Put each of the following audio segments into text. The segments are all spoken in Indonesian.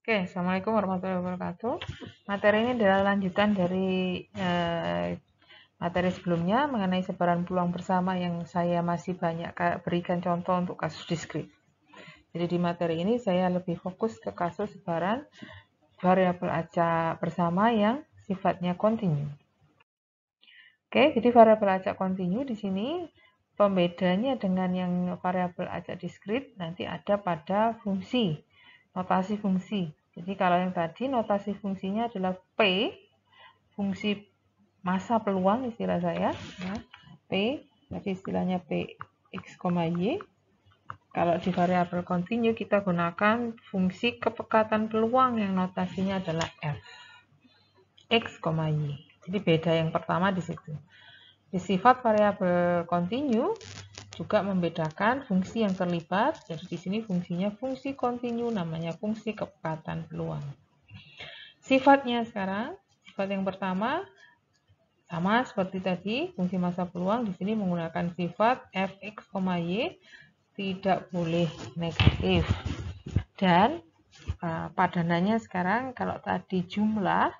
Oke, Assalamualaikum warahmatullahi wabarakatuh. Materi ini adalah lanjutan dari materi sebelumnya mengenai sebaran peluang bersama yang saya masih banyak berikan contoh untuk kasus diskrit. Jadi di materi ini saya lebih fokus ke kasus sebaran variabel acak bersama yang sifatnya kontinu. Oke, jadi variabel acak kontinu di sini pembedanya dengan yang variabel acak diskrit nanti ada pada fungsi, notasi fungsi. Jadi kalau yang tadi notasi fungsinya adalah P, fungsi masa peluang istilah saya, ya. P, jadi istilahnya P X, Y. Kalau di variabel kontinu kita gunakan fungsi kepekatan peluang yang notasinya adalah F, X, Y. Jadi beda yang pertama di situ. Di sifat variabel kontinu juga membedakan fungsi yang terlibat. Jadi di sini fungsinya fungsi kontinu, namanya fungsi kepekatan peluang. Sifatnya sekarang, sifat yang pertama sama seperti tadi, fungsi masa peluang di sini menggunakan sifat fx, y, tidak boleh negatif. Dan padanannya sekarang kalau tadi jumlah,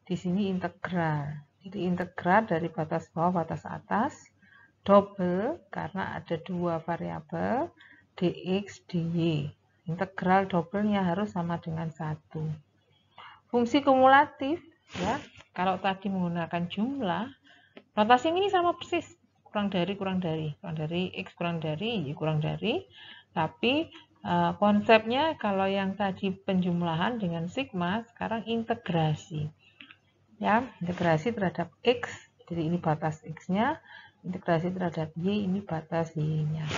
di sini integral. Jadi integral dari batas bawah batas atas, double karena ada dua variabel dx dy. Integral doublenya harus sama dengan 1. Fungsi kumulatif, ya, kalau tadi menggunakan jumlah, notasi ini sama persis, kurang dari, x kurang dari, y kurang dari, tapi konsepnya kalau yang tadi penjumlahan dengan sigma, sekarang integrasi. Ya, integrasi terhadap x, jadi ini batas x-nya, integrasi terhadap y, ini batas y-nya.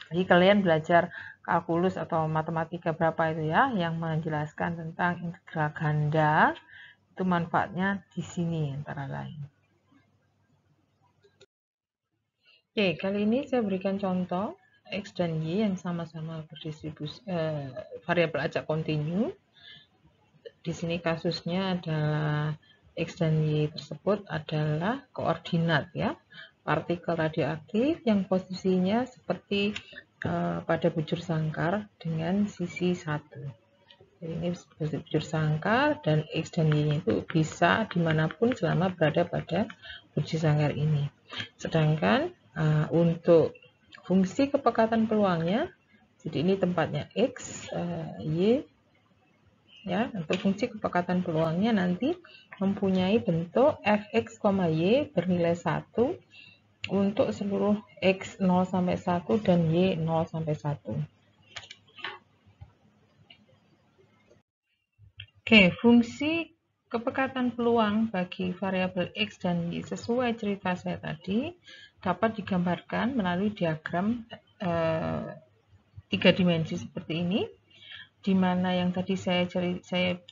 Jadi kalian belajar kalkulus atau matematika berapa itu ya, yang menjelaskan tentang integral ganda, itu manfaatnya di sini antara lain. Oke, kali ini saya berikan contoh x dan y yang sama-sama berdistribusi variabel acak kontinu. Di sini kasusnya adalah x dan y tersebut adalah koordinat ya, partikel radioaktif yang posisinya seperti pada bujur sangkar dengan sisi 1. Jadi ini bujur sangkar dan x dan y itu bisa dimanapun selama berada pada bujur sangkar ini. Sedangkan untuk fungsi kepekatan peluangnya, jadi ini tempatnya x, y, ya, untuk fungsi kepekatan peluangnya nanti mempunyai bentuk fx, y bernilai 1 untuk seluruh x 0 sampai 1 dan y 0 sampai 1. Oke, fungsi kepekatan peluang bagi variabel x dan y sesuai cerita saya tadi dapat digambarkan melalui diagram 3 dimensi seperti ini, di mana yang tadi saya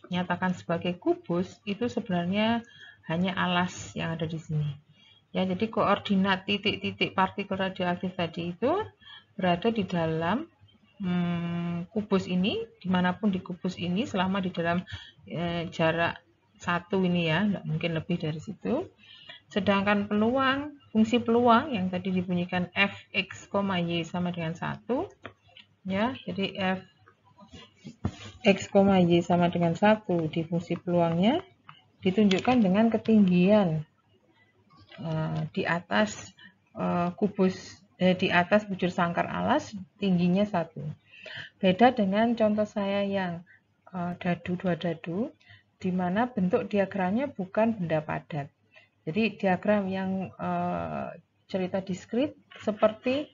nyatakan sebagai kubus itu sebenarnya hanya alas yang ada di sini. Ya, jadi koordinat titik-titik partikel radioaktif tadi itu berada di dalam kubus ini, dimanapun di kubus ini selama di dalam jarak 1 ini ya, nggak mungkin lebih dari situ. Sedangkan peluang, fungsi peluang yang tadi dibunyikan fx, y sama dengan 1, ya, jadi f x, y sama dengan 1 di fungsi peluangnya ditunjukkan dengan ketinggian di atas kubus, di atas bujur sangkar alas tingginya 1. Beda dengan contoh saya yang dadu, dua dadu, di mana bentuk diagramnya bukan benda padat. Jadi diagram yang cerita diskrit seperti,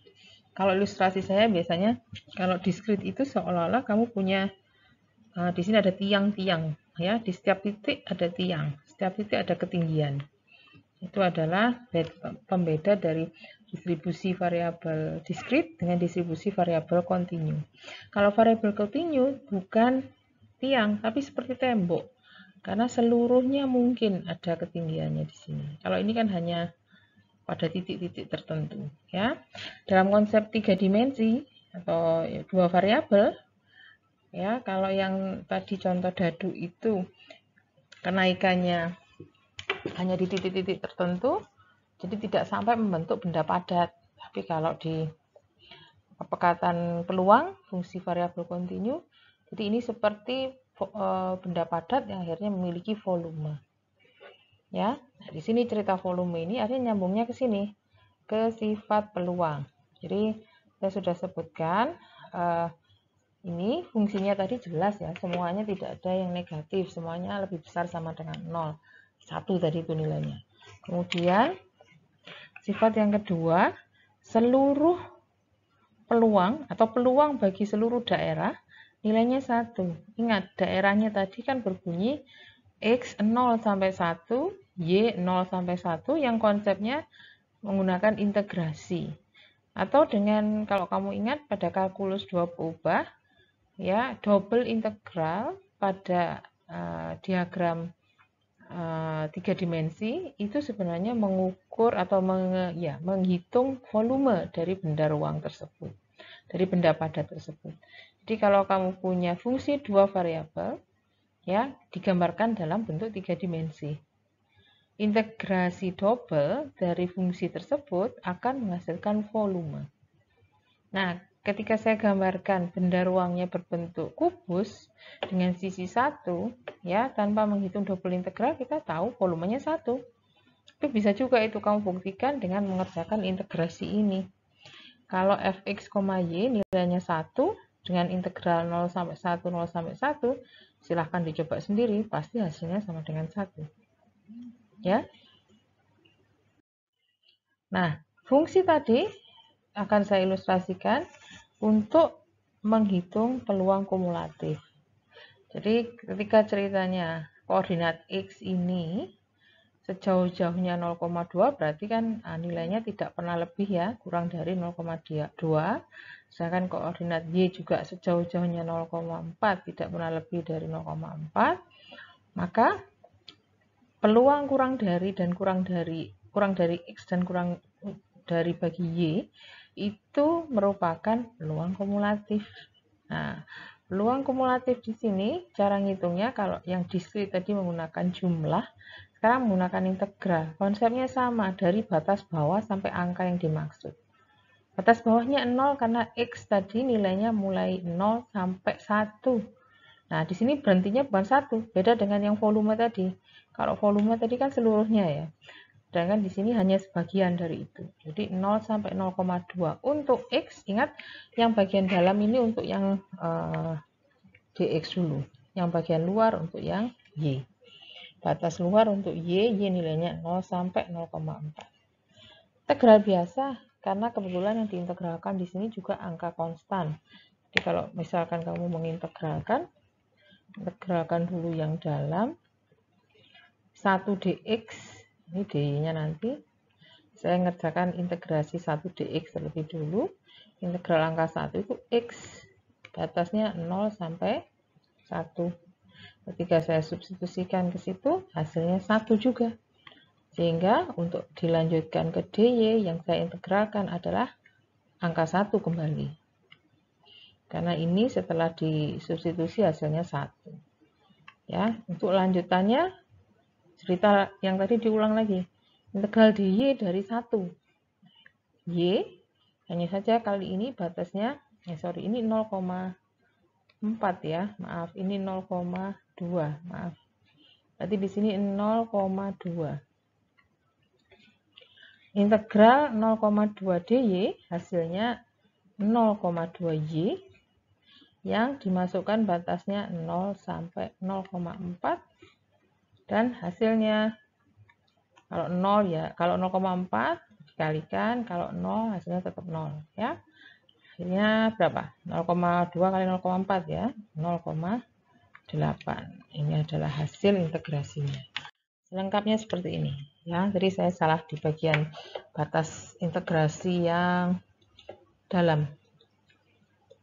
kalau ilustrasi saya biasanya kalau diskrit itu seolah-olah kamu punya di sini ada tiang-tiang ya, di setiap titik ada tiang, setiap titik ada ketinggian. Itu adalah pembeda dari distribusi variabel diskrit dengan distribusi variabel kontinu. Kalau variabel kontinu bukan tiang tapi seperti tembok, karena seluruhnya mungkin ada ketinggiannya di sini. Kalau ini kan hanya pada titik-titik tertentu ya. Dalam konsep 3 dimensi atau 2 variabel ya, kalau yang tadi contoh dadu itu kenaikannya hanya di titik-titik tertentu, jadi tidak sampai membentuk benda padat. Tapi kalau di kepekatan peluang, fungsi variabel kontinu, jadi ini seperti benda padat yang akhirnya memiliki volume. Ya, nah, di sini cerita volume ini akhirnya nyambungnya ke sini, ke sifat peluang. Jadi saya sudah sebutkan ini fungsinya tadi jelas ya, semuanya tidak ada yang negatif, semuanya lebih besar sama dengan 0. 1 tadi itu nilainya. Kemudian sifat yang kedua, seluruh peluang atau peluang bagi seluruh daerah nilainya 1. Ingat, daerahnya tadi kan berbunyi X 0 sampai 1, Y 0 sampai 1 yang konsepnya menggunakan integrasi. Atau dengan, kalau kamu ingat pada kalkulus 2 peubah, ya, double integral pada diagram 3 dimensi itu sebenarnya mengukur atau menghitung volume dari benda ruang tersebut, dari benda padat tersebut. Jadi kalau kamu punya fungsi 2 variabel, ya, digambarkan dalam bentuk 3 dimensi. Integrasi double dari fungsi tersebut akan menghasilkan volume. Nah, ketika saya gambarkan benda ruangnya berbentuk kubus dengan sisi 1, ya, tanpa menghitung double integral kita tahu volumenya 1. Tapi bisa juga itu kamu buktikan dengan mengerjakan integrasi ini. Kalau fx, y nilainya 1 dengan integral 0 sampai 1, 0 sampai 1, silahkan dicoba sendiri, pasti hasilnya sama dengan 1. Ya. Nah, fungsi tadi akan saya ilustrasikan untuk menghitung peluang kumulatif. Jadi ketika ceritanya koordinat X ini sejauh-jauhnya 0,2 berarti kan nilainya tidak pernah lebih ya, kurang dari 0,2. Sedangkan koordinat Y juga sejauh-jauhnya 0,4 tidak pernah lebih dari 0,4. Maka peluang kurang dari X dan kurang dari bagi Y itu merupakan peluang kumulatif. Nah, peluang kumulatif di sini cara ngitungnya kalau yang diskrit tadi menggunakan jumlah, sekarang menggunakan integral. Konsepnya sama dari batas bawah sampai angka yang dimaksud. Batas bawahnya 0 karena X tadi nilainya mulai 0 sampai 1. Nah, di sini berhentinya bukan 1, beda dengan yang volume tadi. Kalau volume tadi kan seluruhnya ya. Sedangkan di sini hanya sebagian dari itu. Jadi 0 sampai 0,2. Untuk X, ingat yang bagian dalam ini untuk yang dx dulu. Yang bagian luar untuk yang Y. Batas luar untuk Y nilainya 0 sampai 0,4. Integral biasa, karena kebetulan yang diintegralkan di sini juga angka konstan. Jadi kalau misalkan kamu mengintegralkan, integralkan dulu yang dalam 1 dx, ini dy-nya nanti saya ngerjakan integrasi 1 dx terlebih dulu. Integral angka 1 itu x, batasnya 0 sampai 1. Ketika saya substitusikan ke situ, hasilnya 1 juga. Sehingga untuk dilanjutkan ke dy yang saya integralkan adalah angka 1 kembali. Karena ini setelah disubstitusi hasilnya 1. Ya, untuk lanjutannya cerita yang tadi diulang lagi. Integral dy dari 1. Y hanya saja kali ini batasnya ini 0,4 ya. Maaf, ini 0,2. Maaf. Berarti di sini 0,2. Integral 0,2 dy hasilnya 0,2 y yang dimasukkan batasnya 0 sampai 0,4 dan hasilnya kalau 0 ya, kalau 0,4 dikalikan, kalau 0 hasilnya tetap 0 ya. Akhirnya berapa? 0,2 kali 0,4 ya, 0,8. Ini adalah hasil integrasinya. Selengkapnya seperti ini ya. Jadi saya salah di bagian batas integrasi yang dalam.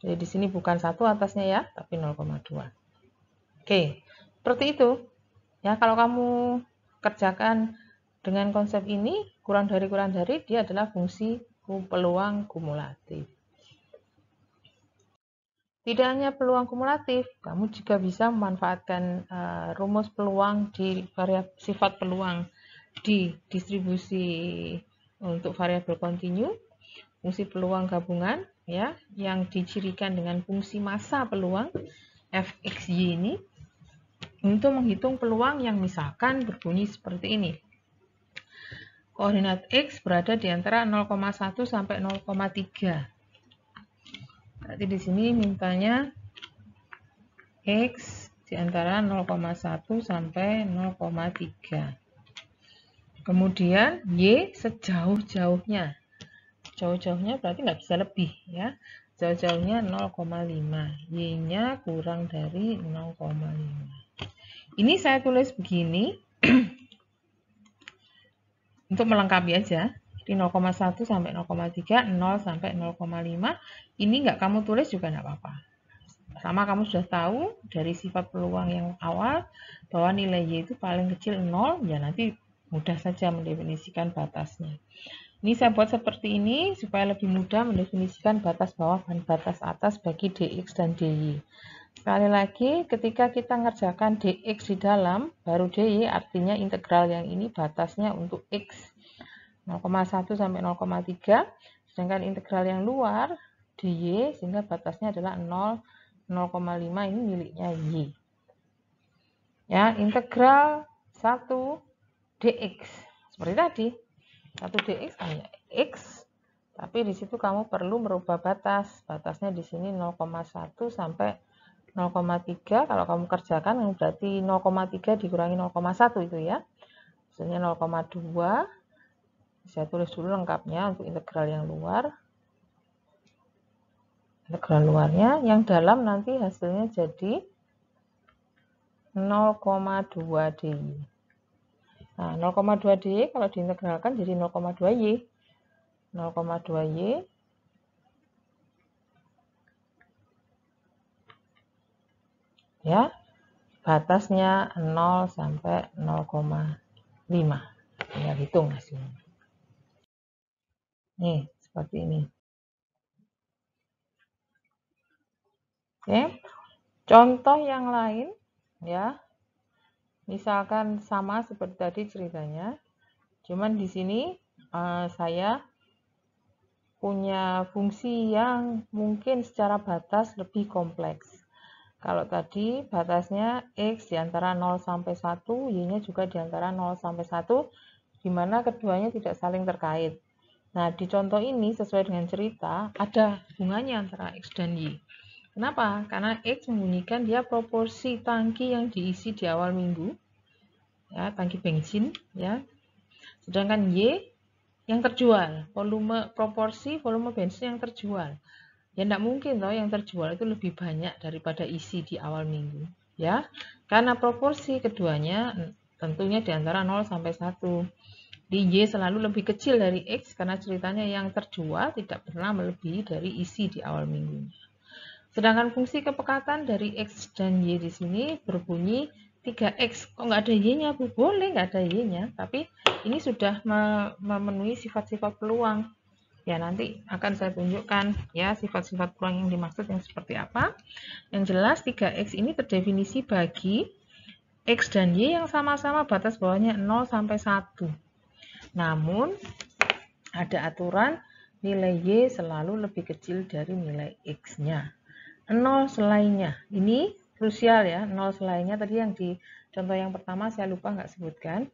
Jadi di sini bukan 1 atasnya ya, tapi 0,2. Oke, seperti itu. Ya, kalau kamu kerjakan dengan konsep ini, kurang dari dia adalah fungsi peluang kumulatif. Tidak hanya peluang kumulatif, kamu juga bisa memanfaatkan rumus peluang di sifat peluang di distribusi untuk variabel kontinu, fungsi peluang gabungan ya, yang dicirikan dengan fungsi massa peluang fxy ini. untuk menghitung peluang yang misalkan berbunyi seperti ini. Koordinat X berada di antara 0,1 sampai 0,3. Berarti di sini mintanya X di antara 0,1 sampai 0,3. Kemudian Y sejauh-jauhnya. Jauh-jauhnya berarti nggak bisa lebih ya. Jauh-jauhnya 0,5. Y-nya kurang dari 0,5. Ini saya tulis begini untuk melengkapi aja. Di 0,1 sampai 0,3, 0 sampai 0,5. Ini nggak kamu tulis juga nggak apa-apa. Sama kamu sudah tahu dari sifat peluang yang awal bahwa nilai Y itu paling kecil 0, ya nanti mudah saja mendefinisikan batasnya. Ini saya buat seperti ini supaya lebih mudah mendefinisikan batas bawah dan batas atas bagi dx dan dy. Sekali lagi, ketika kita ngerjakan dx di dalam, baru dy artinya integral yang ini batasnya untuk x 0,1 sampai 0,3, sedangkan integral yang luar dy sehingga batasnya adalah 0,5 ini miliknya y. Ya, integral 1 dx seperti tadi. 1 dx hanya x, tapi di situ kamu perlu merubah batas. Batasnya di sini 0,1 sampai 0,3. Kalau kamu kerjakan berarti 0,3 dikurangi 0,1 itu ya. Hasilnya 0,2. Saya tulis dulu lengkapnya untuk integral yang luar. Integral luarnya, yang dalam nanti hasilnya jadi 0,2 dy. Nah, 0,2 dy kalau diintegralkan jadi 0,2 y. 0,2 y ya, batasnya 0 sampai 0,5. Tinggal hitung hasilnya. Nih, seperti ini. Oke. Contoh yang lain ya. Misalkan sama seperti tadi ceritanya. Cuman di sini saya punya fungsi yang mungkin secara batas lebih kompleks. Kalau tadi batasnya X di antara 0 sampai 1, Y-nya juga di antara 0 sampai 1, di mana keduanya tidak saling terkait. Nah, di contoh ini sesuai dengan cerita, ada hubungannya antara X dan Y. Kenapa? Karena X membunyikan dia proporsi tangki yang diisi di awal minggu, ya, tangki bensin, ya. Sedangkan Y yang terjual, proporsi volume bensin yang terjual. Ya tidak mungkin toh yang terjual itu lebih banyak daripada isi di awal minggu, ya. Karena proporsi keduanya tentunya di antara 0 sampai 1. Di Y selalu lebih kecil dari X karena ceritanya yang terjual tidak pernah melebihi dari isi di awal minggunya. Sedangkan fungsi kepekatan dari X dan Y di sini berbunyi 3X. Kok nggak ada Y-nya, Bu? Boleh nggak ada Y-nya, tapi ini sudah memenuhi sifat-sifat peluang. Ya, nanti akan saya tunjukkan ya sifat-sifat peluang yang dimaksud yang seperti apa. Yang jelas 3X ini terdefinisi bagi X dan Y yang sama-sama batas bawahnya 0 sampai 1. Namun, ada aturan nilai Y selalu lebih kecil dari nilai X-nya. 0 selainnya, ini krusial ya, 0 selainnya tadi yang di contoh yang pertama saya lupa nggak sebutkan.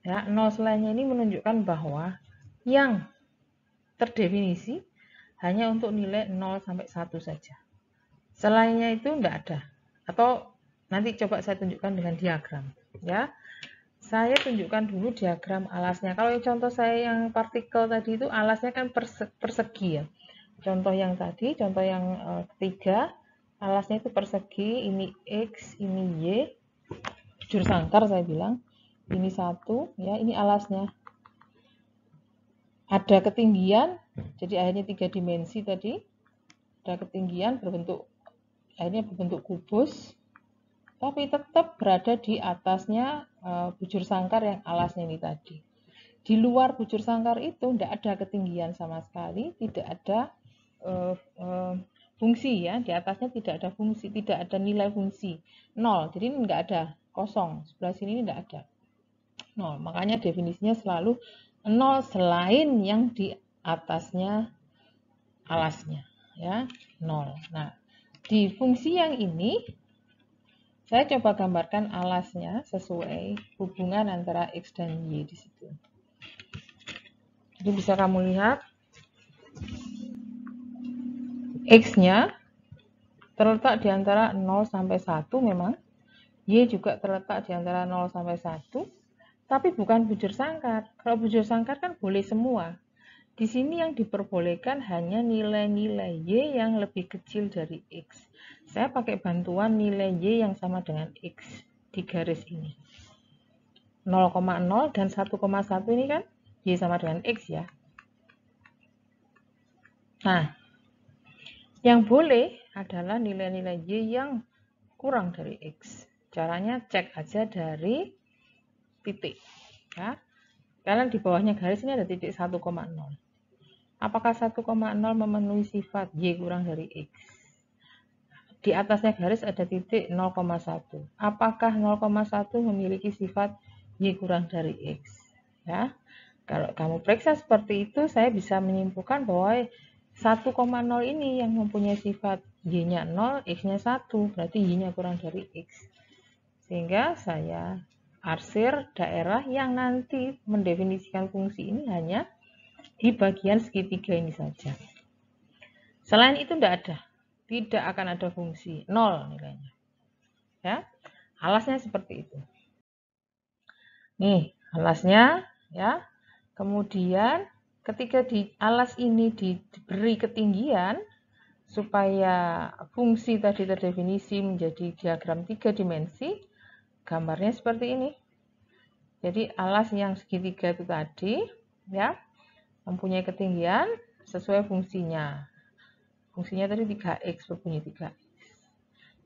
Ya, 0 selainnya ini menunjukkan bahwa yang terdefinisi hanya untuk nilai 0 sampai 1 saja. Selainnya itu enggak ada. Atau nanti coba saya tunjukkan dengan diagram. Ya, saya tunjukkan dulu diagram alasnya. Kalau contoh saya yang partikel tadi itu alasnya kan persegi ya. Contoh yang tadi, contoh yang ketiga, alasnya itu persegi. Ini X, ini Y. Bujur sangkar saya bilang. Ini 1, ya. Ini alasnya. Ada ketinggian, jadi akhirnya 3 dimensi tadi. Ada ketinggian akhirnya berbentuk kubus, tapi tetap berada di atasnya bujur sangkar yang alasnya ini tadi. Di luar bujur sangkar itu tidak ada ketinggian sama sekali, tidak ada fungsi ya, di atasnya tidak ada fungsi, tidak ada nilai fungsi, 0. Jadi ini tidak ada, kosong. Sebelah sini ini tidak ada. 0. Makanya definisinya selalu 0 selain yang di atasnya alasnya, ya, 0. Nah, di fungsi yang ini Saya coba gambarkan alasnya sesuai hubungan antara X dan Y di situ. Jadi bisa kamu lihat X-nya terletak di antara 0 sampai 1 memang. Y juga terletak di antara 0 sampai 1. Tapi bukan bujur sangkar. Kalau bujur sangkar kan boleh semua. Di sini yang diperbolehkan hanya nilai-nilai Y yang lebih kecil dari X. Saya pakai bantuan nilai Y yang sama dengan X di garis ini. 0,0 dan 1,1 ini kan Y sama dengan X ya. Nah, yang boleh adalah nilai-nilai Y yang kurang dari X. Caranya cek aja dari titik. Ya. Karena di bawahnya garis ini ada titik 1,0. Apakah 1,0 memenuhi sifat Y kurang dari X? Di atasnya garis ada titik 0,1. Apakah 0,1 memiliki sifat Y kurang dari X? Ya. Kalau kamu periksa seperti itu, saya bisa menyimpulkan bahwa 1,0 ini yang mempunyai sifat Y-nya 0, X-nya 1, berarti Y-nya kurang dari X. Sehingga saya arsir daerah yang nanti mendefinisikan fungsi ini hanya di bagian segitiga ini saja. Selain itu tidak akan ada fungsi, 0 nilainya. Ya, alasnya seperti itu. Nih, alasnya ya. Kemudian ketika di alas ini diberi ketinggian supaya fungsi tadi terdefinisi menjadi diagram 3 dimensi, gambarnya seperti ini. Jadi alas yang segitiga itu tadi ya mempunyai ketinggian sesuai fungsinya. Fungsinya tadi 3x berbunyi 3x.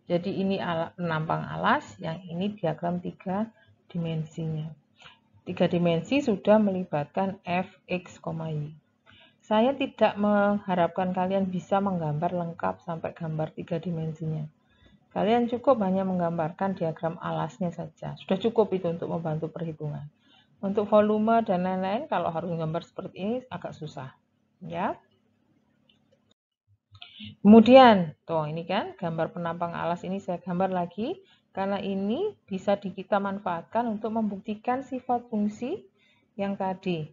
Jadi ini penampang alas, yang ini diagram 3 dimensinya. 3 dimensi sudah melibatkan f, x, y. Saya tidak mengharapkan kalian bisa menggambar lengkap sampai gambar 3 dimensinya. Kalian cukup hanya menggambarkan diagram alasnya saja. Sudah cukup itu untuk membantu perhitungan. Untuk volume dan lain-lain, kalau harus gambar seperti ini agak susah. Ya. Kemudian, tuh ini kan gambar penampang alas ini saya gambar lagi. Karena ini bisa kita manfaatkan untuk membuktikan sifat fungsi yang tadi.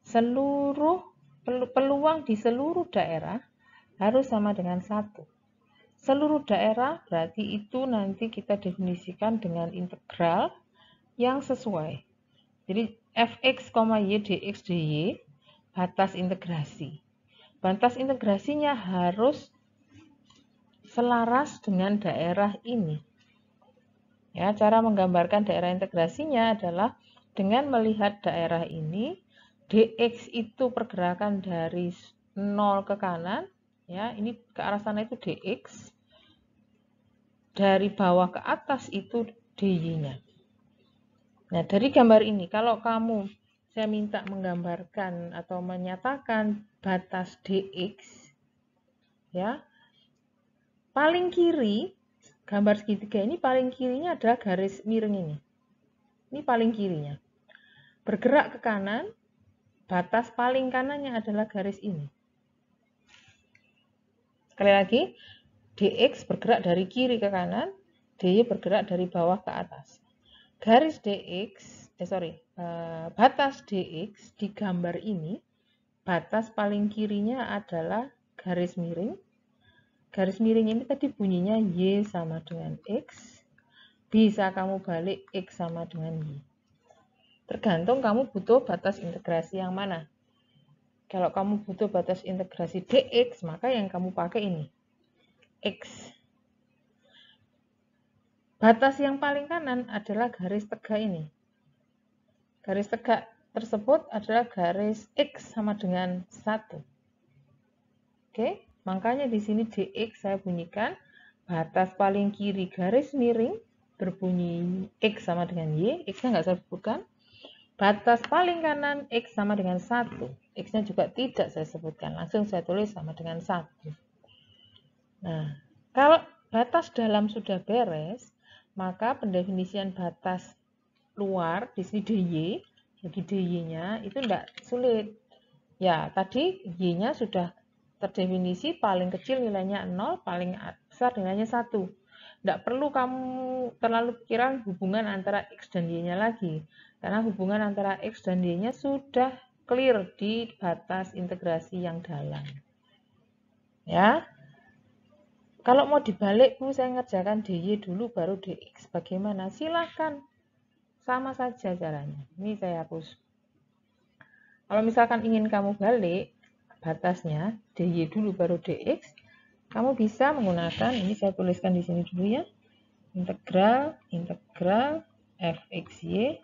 Seluruh peluang di seluruh daerah harus sama dengan 1. Seluruh daerah berarti itu nanti kita definisikan dengan integral yang sesuai. Jadi fx, y, dx, dy batas integrasi. Batas integrasinya harus selaras dengan daerah ini. Ya, cara menggambarkan daerah integrasinya adalah dengan melihat daerah ini, dx itu pergerakan dari 0 ke kanan, ya, ini ke arah sana itu dx, dari bawah ke atas itu dy-nya. Nah, dari gambar ini, kalau saya minta menggambarkan atau menyatakan batas dx, ya, paling kiri, gambar segitiga ini paling kirinya adalah garis miring ini. Ini paling kirinya. Bergerak ke kanan, batas paling kanannya adalah garis ini. Sekali lagi, dx bergerak dari kiri ke kanan, dy bergerak dari bawah ke atas. Garis dx, batas dx di gambar ini, batas paling kirinya adalah garis miring. Garis miring ini tadi bunyinya Y sama dengan X. Bisa kamu balik X sama dengan Y. Tergantung kamu butuh batas integrasi yang mana. Kalau kamu butuh batas integrasi dx, maka yang kamu pakai ini. X. Batas yang paling kanan adalah garis tegak ini. Garis tegak tersebut adalah garis X sama dengan 1. Oke? Makanya di sini dx saya bunyikan batas paling kiri garis miring berbunyi X sama dengan Y. X-nya nggak saya sebutkan. Batas paling kanan X sama dengan 1. X-nya juga tidak saya sebutkan. Langsung saya tulis sama dengan 1. Nah, kalau batas dalam sudah beres, maka pendefinisian batas luar di sini dy, jadi dy-nya itu tidak sulit. Ya, tadi y-nya sudah terdefinisi paling kecil nilainya 0, paling besar nilainya 1. Tidak perlu kamu terlalu pikiran hubungan antara X dan Y-nya lagi. Karena hubungan antara X dan Y-nya sudah clear di batas integrasi yang dalam. Ya. Kalau mau dibalik, Bu, saya ngerjakan DY dulu baru DX. Bagaimana? Silahkan. Sama saja caranya. Ini saya hapus. Kalau misalkan ingin kamu balik batasnya, DY dulu baru DX, kamu bisa menggunakan, ini saya tuliskan di sini dulu ya, integral fxy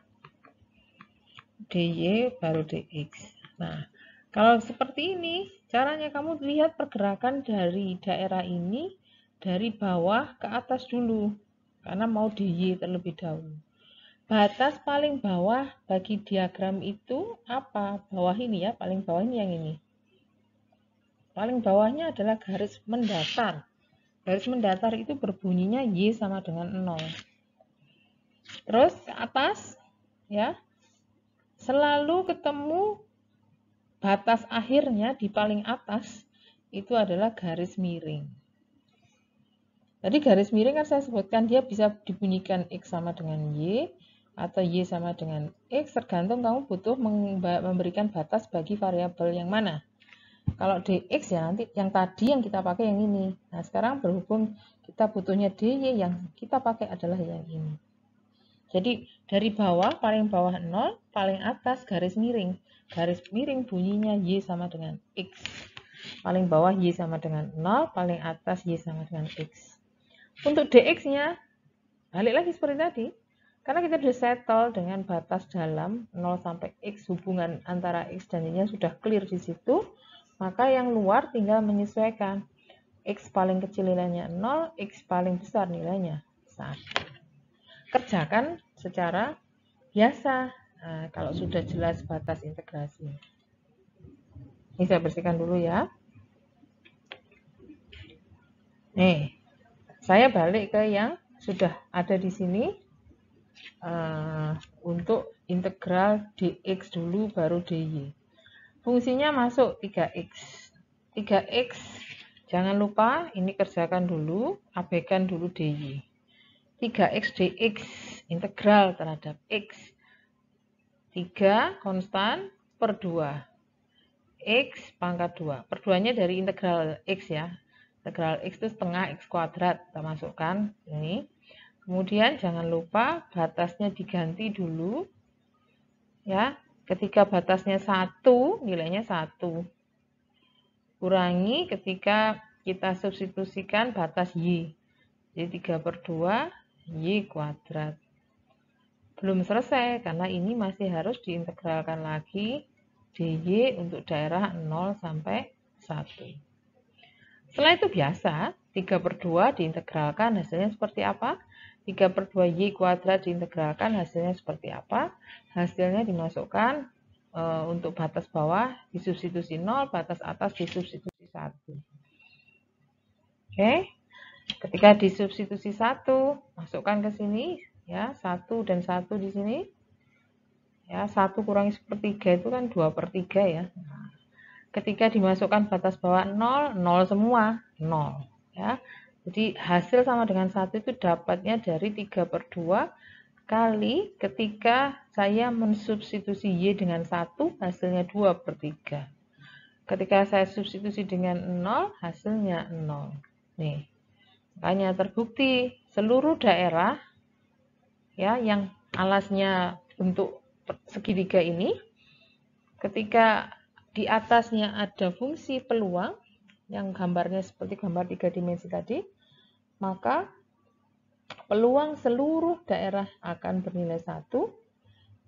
dy baru dx. Nah, kalau seperti ini, caranya kamu lihat pergerakan dari daerah ini dari bawah ke atas dulu, karena mau dy terlebih dahulu. Batas paling bawah bagi diagram itu apa? Bawah ini ya, paling bawah ini yang ini. Paling bawahnya adalah garis mendatar. Garis mendatar itu berbunyinya Y sama dengan 0. Terus ke atas, ya, selalu ketemu batas akhirnya di paling atas, itu adalah garis miring. Tadi garis miring kan saya sebutkan dia bisa dibunyikan X sama dengan Y, atau Y sama dengan X, tergantung kamu butuh memberikan batas bagi variabel yang mana. Kalau dx ya nanti yang tadi yang kita pakai yang ini. Nah sekarang berhubung kita butuhnya dy, yang kita pakai adalah yang ini. Jadi dari bawah, paling bawah 0, paling atas garis miring. Garis miring bunyinya y sama dengan x. Paling bawah y sama dengan 0, paling atas y sama dengan x. Untuk dx-nya, balik lagi seperti tadi. Karena kita sudah settle dengan batas dalam 0 sampai x, hubungan antara x dan y-nya sudah clear di situ, maka yang luar tinggal menyesuaikan. X paling kecil nilainya 0, X paling besar nilainya 1. Kerjakan secara biasa. Nah, kalau sudah jelas batas integrasi. Ini saya bersihkan dulu ya. Nih, saya balik ke yang sudah ada di sini. Untuk integral dx dulu baru dy. Fungsinya masuk 3x. 3x, jangan lupa ini kerjakan dulu, abaikan dulu dy. 3x dx, integral terhadap x. 3 konstan per 2. X pangkat 2. Per 2-nya dari integral x ya. Integral x itu setengah x kuadrat. Kita masukkan ini. Kemudian jangan lupa batasnya diganti dulu. Ya. Ketika batasnya 1, nilainya 1. Kurangi ketika kita substitusikan batas y. Jadi 3 per 2, y kuadrat. Belum selesai, karena ini masih harus diintegralkan lagi dy untuk daerah 0 sampai 1. Setelah itu biasa, 3 per 2 diintegralkan, hasilnya seperti apa? 3 per 2 y kuadrat diintegralkan, hasilnya seperti apa? Hasilnya dimasukkan untuk batas bawah disubstitusi 0, batas atas disubstitusi 1. Oke, ketika disubstitusi 1, masukkan ke sini, ya, 1 dan 1 di sini. Ya, 1 kurangi sepertiga itu kan 2 per 3 ya. Nah, ketika dimasukkan batas bawah 0, 0 semua, 0. Ya. Jadi hasil sama dengan 1 itu dapatnya dari 3 per 2 kali ketika saya mensubstitusi y dengan 1, hasilnya 2 per 3. Ketika saya substitusi dengan 0, hasilnya 0. Nih, makanya terbukti seluruh daerah ya yang alasnya bentuk segitiga ini, ketika di atasnya ada fungsi peluang yang gambarnya seperti gambar 3 dimensi tadi, maka peluang seluruh daerah akan bernilai 1.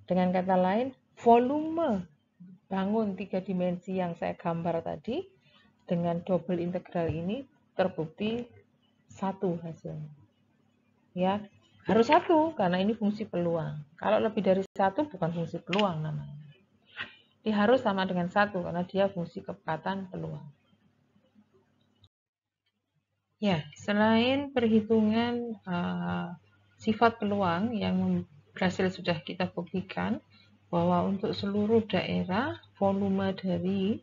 Dengan kata lain, volume bangun 3 dimensi yang saya gambar tadi dengan double integral ini terbukti 1 hasilnya. Ya, harus 1 karena ini fungsi peluang. Kalau lebih dari 1 bukan fungsi peluang namanya. Dia harus sama dengan 1 karena dia fungsi kepekatan peluang. Ya, selain perhitungan sifat peluang yang berhasil sudah kita buktikan bahwa untuk seluruh daerah volume dari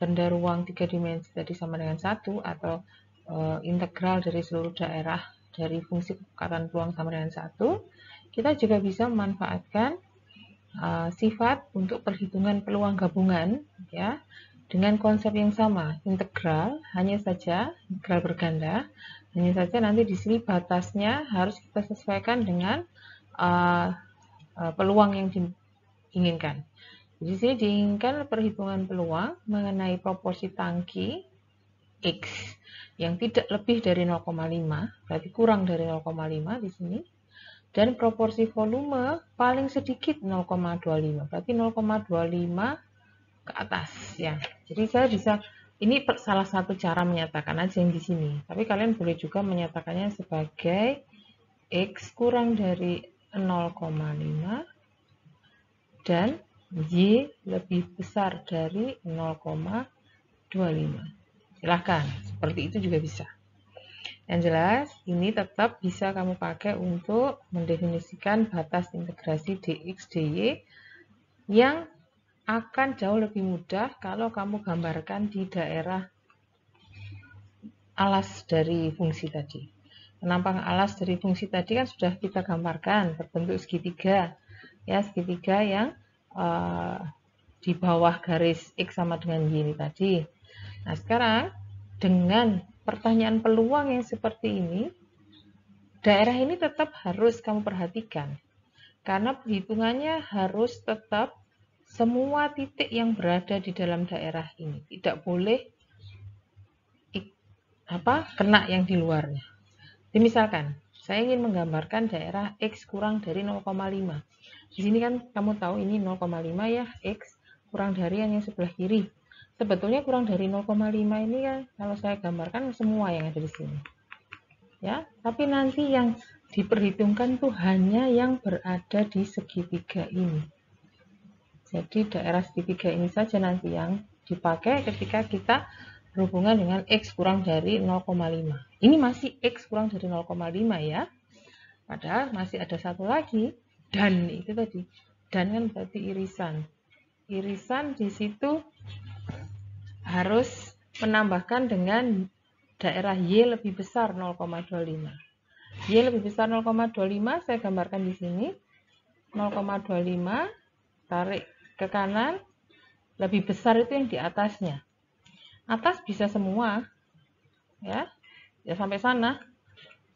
benda ruang 3 dimensi tadi sama dengan 1 atau integral dari seluruh daerah dari fungsi kepekatan peluang sama dengan 1, kita juga bisa memanfaatkan sifat untuk perhitungan peluang gabungan ya dengan konsep yang sama, integral, hanya saja integral berganda, hanya saja nanti di sini batasnya harus kita sesuaikan dengan peluang yang diinginkan. Di sini diinginkan perhitungan peluang mengenai proporsi tangki X yang tidak lebih dari 0,5, berarti kurang dari 0,5 di sini. Dan proporsi volume paling sedikit 0,25, berarti 0,25 ke atas ya. Jadi saya bisa, ini salah satu cara menyatakan aja yang di sini. Tapi kalian boleh juga menyatakannya sebagai X kurang dari 0,5 dan Y lebih besar dari 0,25. Silahkan, seperti itu juga bisa. Yang jelas, ini tetap bisa kamu pakai untuk mendefinisikan batas integrasi dx dy yang akan jauh lebih mudah kalau kamu gambarkan di daerah alas dari fungsi tadi. Penampang alas dari fungsi tadi kan sudah kita gambarkan berbentuk segitiga, ya segitiga yang di bawah garis X sama dengan Y ini tadi. Nah sekarang dengan pertanyaan peluang yang seperti ini, daerah ini tetap harus kamu perhatikan. Karena perhitungannya harus tetap semua titik yang berada di dalam daerah ini. Tidak boleh kena yang di luarnya. Jadi misalkan, saya ingin menggambarkan daerah X kurang dari 0,5. Di sini kan kamu tahu ini 0,5 ya, X kurang dari yang sebelah kiri. Sebetulnya kurang dari 0,5 ini kan kalau saya gambarkan semua yang ada di sini. Ya, tapi nanti yang diperhitungkan tuh hanya yang berada di segitiga ini. Jadi daerah segitiga ini saja nanti yang dipakai ketika kita berhubungan dengan X kurang dari 0,5. Ini masih X kurang dari 0,5 ya. Padahal masih ada satu lagi, dan itu tadi. Dan kan berarti irisan. Irisan di situ harus menambahkan dengan daerah Y lebih besar 0,25. Y lebih besar 0,25 saya gambarkan di sini. 0,25 tarik ke kanan, lebih besar itu yang di atasnya. Atas bisa semua. Ya sampai sana.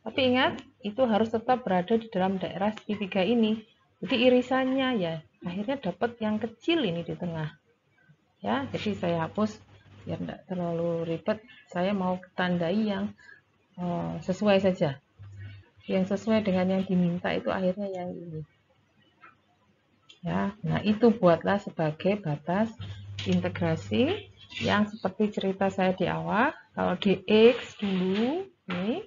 Tapi ingat, itu harus tetap berada di dalam daerah segitiga ini. Jadi irisannya ya akhirnya dapat yang kecil ini di tengah. Ya, jadi saya hapus biar tidak terlalu ribet. Saya mau tandai yang sesuai saja. Yang sesuai dengan yang diminta itu akhirnya yang ini. Ya, nah itu buatlah sebagai batas integrasi yang seperti cerita saya di awal. Kalau dx dulu, nih,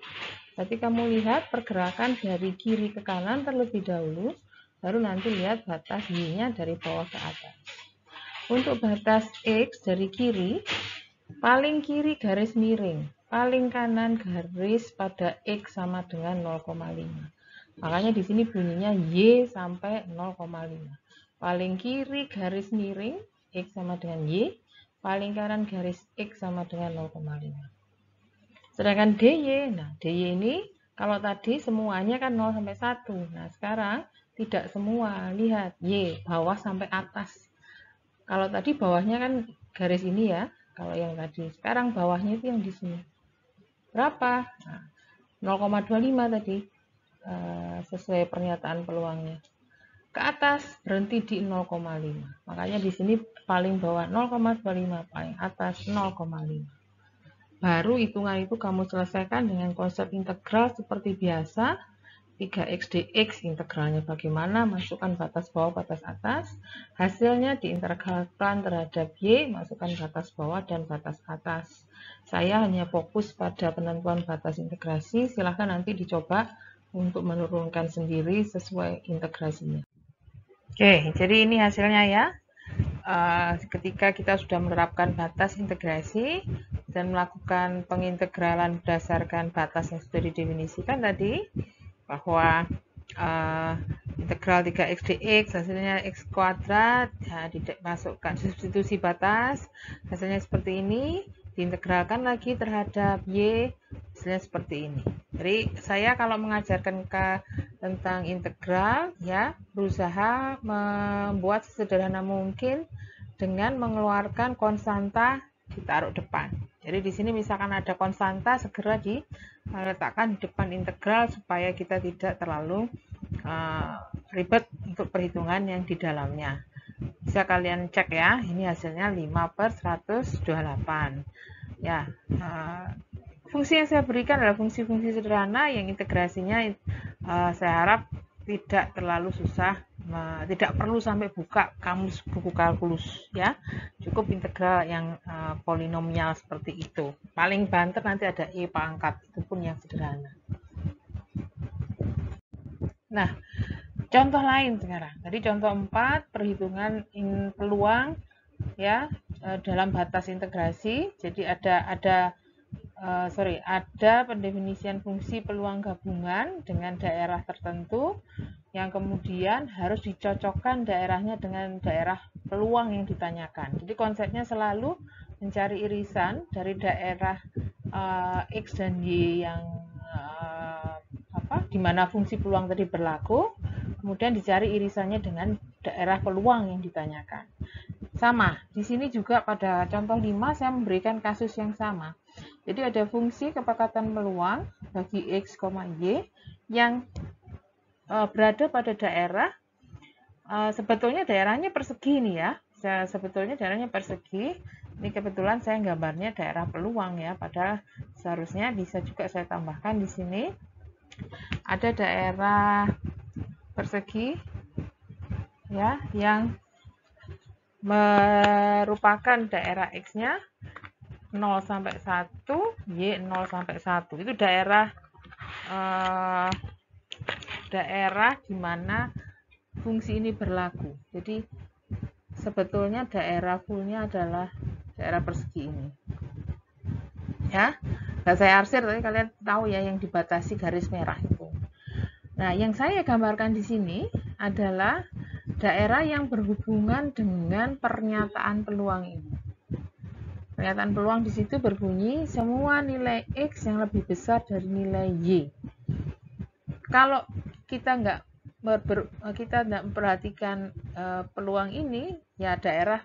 berarti kamu lihat pergerakan dari kiri ke kanan terlebih dahulu, baru nanti lihat batas y-nya dari bawah ke atas. Untuk batas X dari kiri, paling kiri garis miring, paling kanan garis pada X sama dengan 0,5. Makanya di sini bunyinya Y sampai 0,5. Paling kiri garis miring, X sama dengan Y, paling kanan garis X sama dengan 0,5. Sedangkan DY, nah DY ini kalau tadi semuanya kan 0 sampai 1. Nah sekarang tidak semua, lihat Y, bawah sampai atas. Kalau tadi bawahnya kan garis ini ya, kalau yang tadi. Sekarang bawahnya itu yang di sini. Berapa? Nah, 0,25 tadi, sesuai pernyataan peluangnya. Ke atas berhenti di 0,5. Makanya di sini paling bawah 0,25, paling atas 0,5. Baru hitungan itu kamu selesaikan dengan konsep integral seperti biasa. 3x dx integralnya bagaimana, masukkan batas bawah, batas atas, hasilnya diintegralkan terhadap y, masukkan batas bawah dan batas atas. Saya hanya fokus pada penentuan batas integrasi, silahkan nanti dicoba untuk menurunkan sendiri sesuai integrasinya. Oke, jadi ini hasilnya ya. Ketika kita sudah menerapkan batas integrasi dan melakukan pengintegralan berdasarkan batas yang sudah didefinisikan tadi, bahwa integral 3x dx hasilnya x kuadrat, ya, dimasukkan substitusi batas, hasilnya seperti ini, diintegralkan lagi terhadap y, hasilnya seperti ini. Jadi saya kalau mengajarkan tentang integral ya berusaha membuat sesederhana mungkin dengan mengeluarkan konstanta ditaruh depan. Jadi di sini misalkan ada konstanta segera diletakkan di depan integral supaya kita tidak terlalu ribet untuk perhitungan yang di dalamnya. Bisa kalian cek ya, ini hasilnya 5/128 ya. Fungsi yang saya berikan adalah fungsi-fungsi sederhana yang integrasinya saya harap tidak terlalu susah, tidak perlu sampai buka kamus buku kalkulus ya, cukup integral yang polinomial seperti itu. Paling banter nanti ada e pangkat, itu pun yang sederhana. Nah, contoh lain sekarang. Tadi contoh 4 perhitungan peluang ya dalam batas integrasi. Jadi ada pendefinisian fungsi peluang gabungan dengan daerah tertentu yang kemudian harus dicocokkan daerahnya dengan daerah peluang yang ditanyakan. Jadi konsepnya selalu mencari irisan dari daerah X dan Y yang di mana fungsi peluang tadi berlaku, kemudian dicari irisannya dengan daerah peluang yang ditanyakan. Sama, di sini juga pada contoh 5 saya memberikan kasus yang sama. Jadi ada fungsi kepekatan peluang bagi X, Y yang berada pada daerah, sebetulnya daerahnya persegi nih ya. Sebetulnya daerahnya persegi. Ini kebetulan saya gambarnya daerah peluang ya, padahal seharusnya bisa juga saya tambahkan di sini. Ada daerah persegi ya yang merupakan daerah X-nya 0 sampai 1, Y 0 sampai 1. Itu daerah di mana fungsi ini berlaku. Jadi sebetulnya daerah fullnya adalah daerah persegi ini. Ya, nggak saya arsir, tapi kalian tahu ya yang dibatasi garis merah itu. Nah, yang saya gambarkan di sini adalah daerah yang berhubungan dengan pernyataan peluang ini. Pernyataan peluang di situ berbunyi semua nilai X yang lebih besar dari nilai Y. Kalau kita nggak memperhatikan peluang ini, ya daerah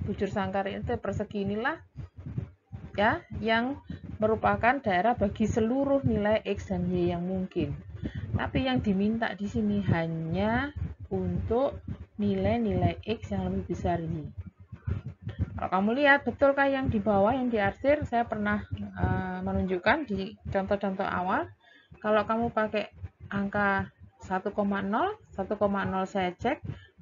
bujur sangkar itu persegi inilah ya yang merupakan daerah bagi seluruh nilai X dan Y yang mungkin. Tapi yang diminta di sini hanya untuk nilai-nilai X yang lebih besar Y. Kalau kamu lihat, betulkah yang di bawah yang diarsir? Saya pernah menunjukkan di contoh-contoh awal. Kalau kamu pakai angka 1,0 saya cek,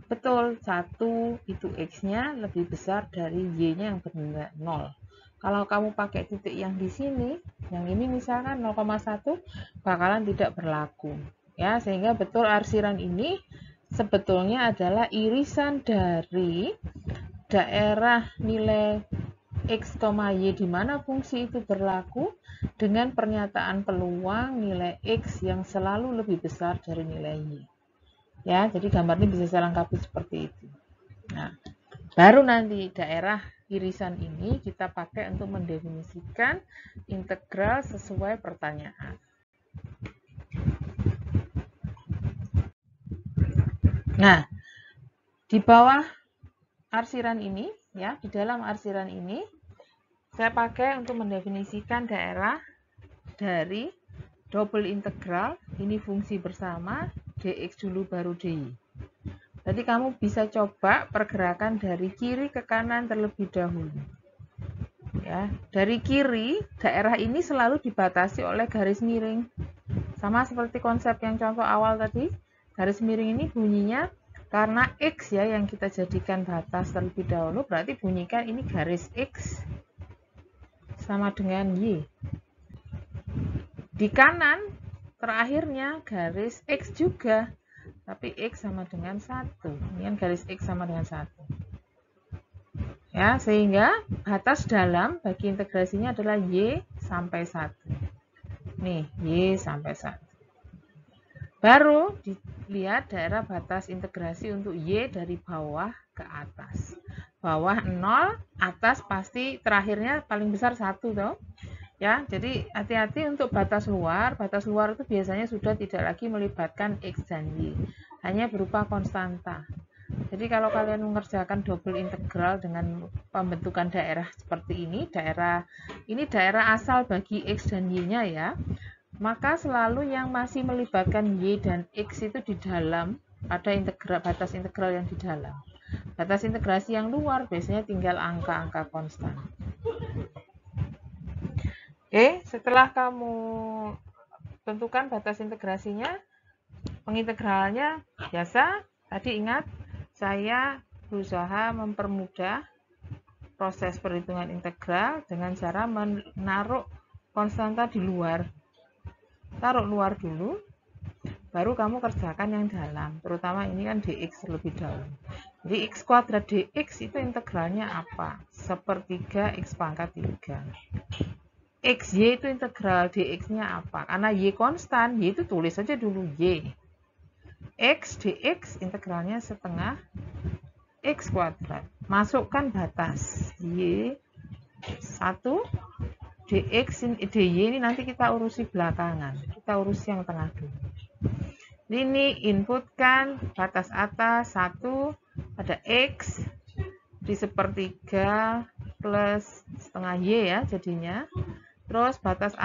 betul 1 itu X-nya lebih besar dari Y-nya yang bernilai 0. Kalau kamu pakai titik yang di sini, yang ini misalkan 0,1, bakalan tidak berlaku. Ya, sehingga betul arsiran ini sebetulnya adalah irisan dari daerah nilai X, Y di mana fungsi itu berlaku dengan pernyataan peluang nilai X yang selalu lebih besar dari nilai Y. Ya, jadi gambar ini bisa saya lengkapi seperti itu. Nah, baru nanti daerah irisan ini kita pakai untuk mendefinisikan integral sesuai pertanyaan. Nah, di bawah arsiran ini, ya, di dalam arsiran ini, saya pakai untuk mendefinisikan daerah dari double integral, ini fungsi bersama, dx dulu baru dy. Jadi kamu bisa coba pergerakan dari kiri ke kanan terlebih dahulu. Ya, dari kiri, daerah ini selalu dibatasi oleh garis miring. Sama seperti konsep yang contoh awal tadi, garis miring ini bunyinya karena X ya yang kita jadikan batas terlebih dahulu, berarti bunyikan ini garis X sama dengan Y. Di kanan, terakhirnya garis X juga, tapi X sama dengan 1. Ini kan garis X sama dengan 1. Ya, sehingga batas dalam bagi integrasinya adalah Y sampai 1. Nih, Y sampai 1. Baru dilihat daerah batas integrasi untuk Y dari bawah ke atas. Bawah 0, atas pasti terakhirnya paling besar 1 toh. Ya, jadi hati-hati untuk batas luar. Batas luar itu biasanya sudah tidak lagi melibatkan X dan Y, hanya berupa konstanta. Jadi kalau kalian mengerjakan double integral dengan pembentukan daerah seperti ini daerah asal bagi X dan Y-nya ya, maka selalu yang masih melibatkan Y dan X itu di dalam pada batas integral yang di dalam. Batas integrasi yang luar biasanya tinggal angka-angka konstan. Oke, setelah kamu tentukan batas integrasinya, pengintegralannya biasa. Tadi ingat, saya berusaha mempermudah proses perhitungan integral dengan cara menaruh konstanta di luar. Taruh luar dulu, baru kamu kerjakan yang dalam. Terutama ini kan dx terlebih dahulu. Jadi x kuadrat dx itu integralnya apa? Sepertiga x pangkat 3. XY itu integral dx-nya apa? Karena Y konstan, Y itu tulis saja dulu Y. X dx integralnya setengah X kuadrat. Masukkan batas Y 1 dx, dy ini nanti kita urusi belakangan. Kita urusi yang tengah dulu. Ini inputkan batas atas 1 ada X di sepertiga plus setengah Y ya jadinya. Terus batas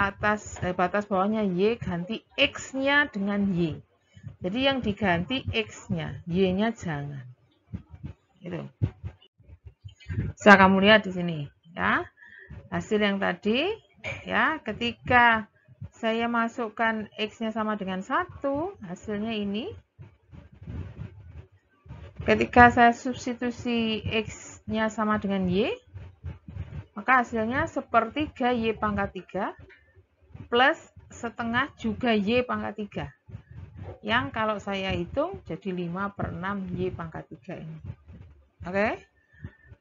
bawahnya Y ganti X-nya dengan Y. Jadi yang diganti X-nya, Y-nya jangan. Gitu. Bisa kamu lihat di sini ya. Hasil yang tadi ya, ketika saya masukkan X-nya sama dengan 1, hasilnya ini. Ketika saya substitusi X-nya sama dengan Y, maka hasilnya sepertiga Y pangkat 3 plus setengah juga Y pangkat 3. Yang kalau saya hitung jadi 5/6 Y pangkat 3 ini. Oke.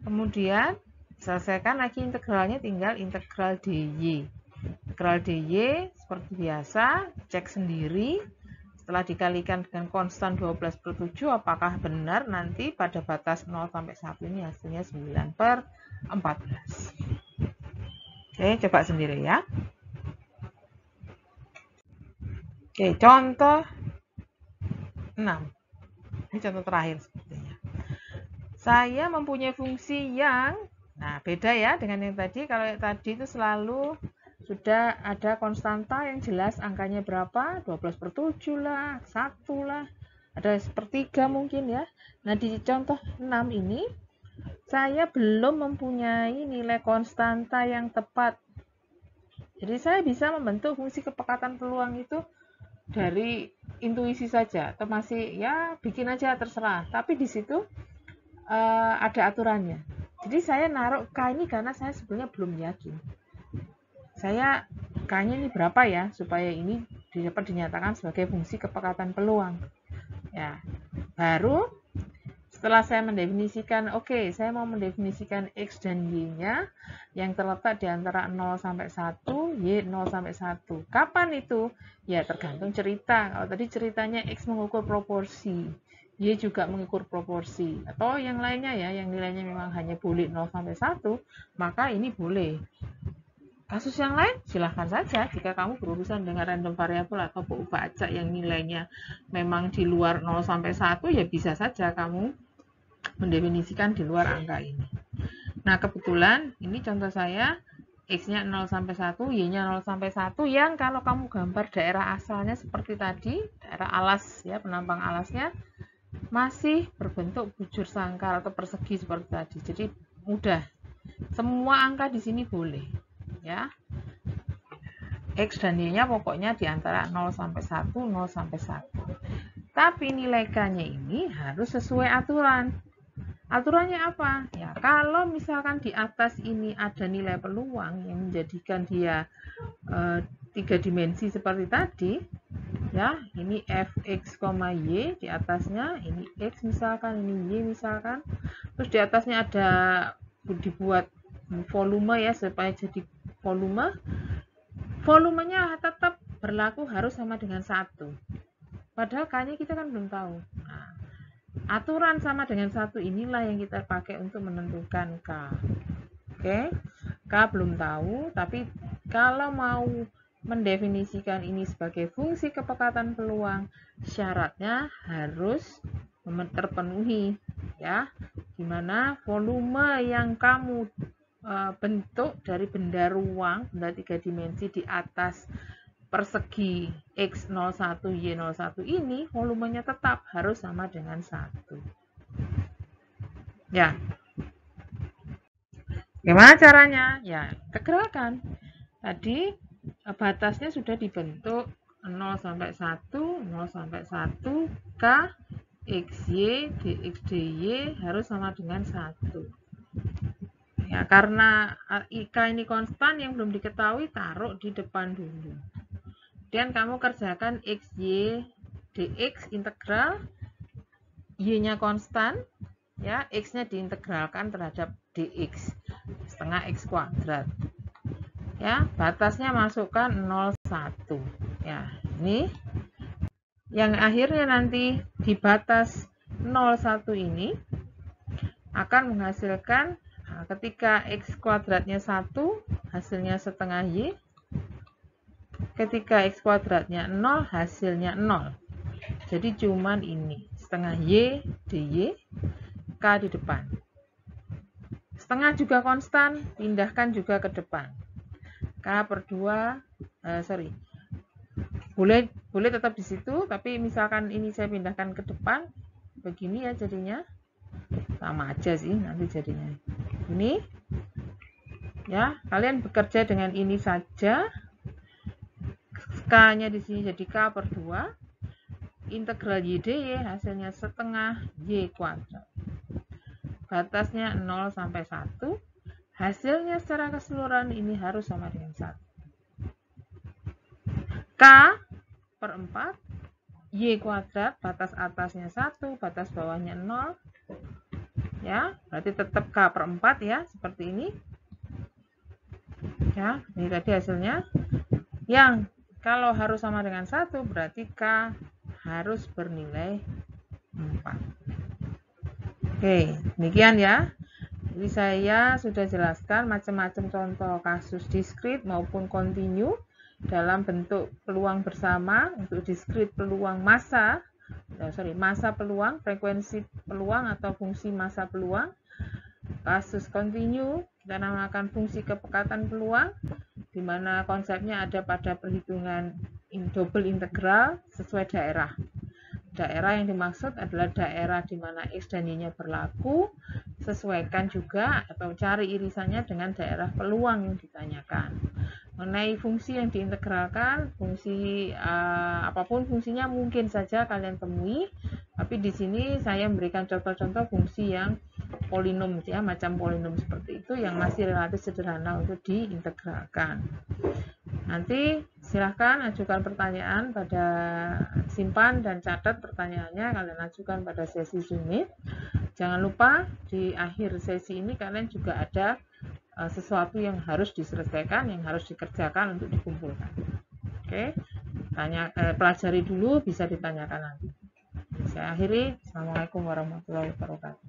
Kemudian selesaikan lagi integralnya, tinggal integral dy. Integral dy seperti biasa, cek sendiri. Setelah dikalikan dengan konstan 12/7, apakah benar nanti pada batas 0 sampai 1 ini hasilnya 9/14. Oke, coba sendiri ya. Oke, contoh 6. Ini contoh terakhir sepertinya. Saya mempunyai fungsi yang, nah beda ya dengan yang tadi. Kalau yang tadi itu selalu sudah ada konstanta yang jelas angkanya berapa, 12/7 lah, 1 lah, ada sepertiga mungkin ya. Nah di contoh 6 ini, saya belum mempunyai nilai konstanta yang tepat. Jadi saya bisa membentuk fungsi kepekatan peluang itu dari intuisi saja, atau masih ya bikin aja terserah. Tapi di situ ada aturannya. Jadi saya naruh K ini karena saya sebenarnya belum yakin. Saya K-nya ini berapa ya supaya ini dapat dinyatakan sebagai fungsi kepekatan peluang. Ya, baru setelah saya mendefinisikan, oke, saya mau mendefinisikan X dan Y-nya yang terletak di antara 0 sampai 1, Y 0 sampai 1. Kapan itu? Ya tergantung cerita. Kalau tadi ceritanya X mengukur proporsi, Y juga mengukur proporsi. Atau yang lainnya ya, yang nilainya memang hanya boleh 0 sampai 1, maka ini boleh. Kasus yang lain, silahkan saja. Jika kamu berurusan dengan random variable atau baca yang nilainya memang di luar 0 sampai 1, ya bisa saja kamu mendefinisikan di luar angka ini. Nah, kebetulan ini contoh saya X-nya 0 sampai 1, Y-nya 0 sampai 1 yang kalau kamu gambar daerah asalnya seperti tadi, daerah alas ya, penampang alasnya masih berbentuk bujur sangkar atau persegi seperti tadi. Jadi mudah. Semua angka di sini boleh ya. X dan Y-nya pokoknya di antara 0 sampai 1, 0 sampai 1. Tapi nilai K-nya ini harus sesuai aturan. Aturannya apa? Ya, kalau misalkan di atas ini ada nilai peluang yang menjadikan dia 3 dimensi seperti tadi, ya, ini fx, y di atasnya, ini x misalkan, ini y misalkan, terus di atasnya ada dibuat volume ya supaya jadi volume. Volumenya tetap berlaku harus sama dengan 1. Padahal K-nya kita kan belum tahu. Nah, aturan sama dengan 1 inilah yang kita pakai untuk menentukan K. Oke, K belum tahu, tapi K kalau mau mendefinisikan ini sebagai fungsi kepekatan peluang, syaratnya harus terpenuhi, ya, dimana volume yang kamu bentuk dari benda ruang, benda 3 dimensi di atas persegi X01, Y01 ini, volumenya tetap harus sama dengan 1. Ya. Gimana caranya? Ya, integralkan. Tadi batasnya sudah dibentuk 0 sampai 1, 0 sampai 1, K, XY, DX, DY harus sama dengan 1. Ya, karena IK ini konstan yang belum diketahui, taruh di depan dulu. Dan kamu kerjakan XY, DX integral, Y-nya konstan, ya, X-nya diintegralkan terhadap DX, setengah X kuadrat. Ya, batasnya masukkan 0, 1. Ya, ini yang akhirnya nanti di batas 0, 1 ini akan menghasilkan, ketika X kuadratnya 1, hasilnya setengah Y. Ketika X kuadratnya 0, hasilnya 0. Jadi cuman ini, setengah Y dy, K di depan. Setengah juga konstan, pindahkan juga ke depan. K per 2, boleh tetap di situ, tapi misalkan ini saya pindahkan ke depan, begini ya jadinya. Sama aja sih nanti jadinya. Ini, ya, kalian bekerja dengan ini saja. K-nya di sini jadi K per 2. Integral Y dy hasilnya setengah Y kuadrat. Batasnya 0 sampai 1. Hasilnya secara keseluruhan ini harus sama dengan 1. K per 4. Y kuadrat, batas atasnya 1, batas bawahnya 0. Ya, berarti tetap K per 4 ya, seperti ini. Ya, ini tadi hasilnya. Yang kalau harus sama dengan 1, berarti K harus bernilai 4. Oke, demikian ya. Jadi saya sudah jelaskan macam-macam contoh kasus diskrit maupun kontinu dalam bentuk peluang bersama. Untuk diskrit peluang massa peluang, frekuensi peluang atau fungsi massa peluang. Kasus kontinu kita namakan fungsi kepekatan peluang, di mana konsepnya ada pada perhitungan double integral sesuai daerah. Daerah yang dimaksud adalah daerah di mana X dan Y-nya berlaku. Sesuaikan juga atau cari irisannya dengan daerah peluang yang ditanyakan. Mengenai fungsi yang diintegralkan, fungsi apapun fungsinya mungkin saja kalian temui, tapi di sini saya memberikan contoh-contoh fungsi yang polinom ya, macam polinom seperti itu yang masih relatif sederhana untuk diintegralkan. Nanti silahkan ajukan pertanyaan simpan dan catat pertanyaannya, kalian ajukan pada sesi Zoom Meet. Jangan lupa di akhir sesi ini kalian juga ada sesuatu yang harus diselesaikan, yang harus dikerjakan untuk dikumpulkan. Oke, pelajari dulu, bisa ditanyakan nanti. Saya akhiri. Assalamualaikum warahmatullahi wabarakatuh.